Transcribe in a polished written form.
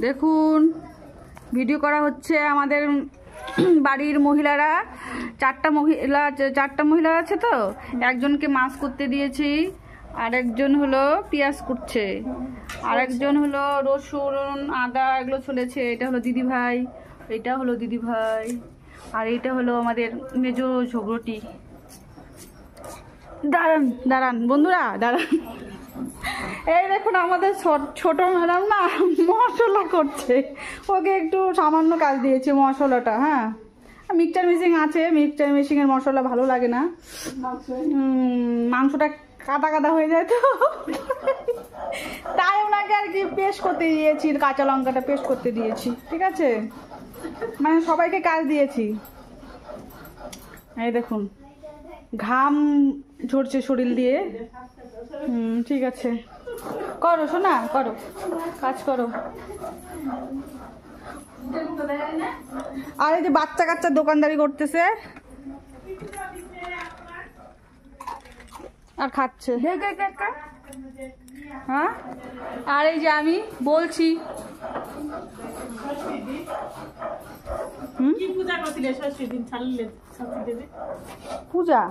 দেখুন ভিডিও করা হচ্ছে আমাদের বাড়ির মহিলারা, চারটা মহিলা আছে তো, একজনকে মাছ করতে দিয়েছি, আরেকজন হলো পেঁয়াজ কুটছে, আরেকজন হলো রসুন আদা এগুলো চলেছে। এটা হলো দিদি ভাই, এটা হলো দিদি ভাই, আর এটা হলো আমাদের মেজো ঝগড়টি। দাঁড়ান দাঁড়ান বন্ধুরা দাঁড়ান। এই দেখুন আমাদের ছোট ম্যাডাম না মশলা করছে, ওকে একটু সামান্য কাজ দিয়েছে মশলাটা। হ্যাঁ, মিক্সচার মেশিন আছে, মিক্সচার মেশিনের মশলা ভালো লাগে না, মাংসটা কাদা কাদা হয়ে যায় তো, তাই ওনাকে আর কি পেস্ট করতে দিয়েছি, কাঁচা লঙ্কাটা পেস্ট করতে দিয়েছি। ঠিক আছে, মানে সবাইকে কাজ দিয়েছি। এই দেখুন ঘাম ঝরছে শরীর দিয়ে। ঠিক আছে, করো শোনা, করো কাজ করো। আর এই যে বাচ্চা কাচ্চা দোকানদারি করতেছে আর খাচ্ছে। হ্যাঁ, আর এই যে আমি বলছি পূজা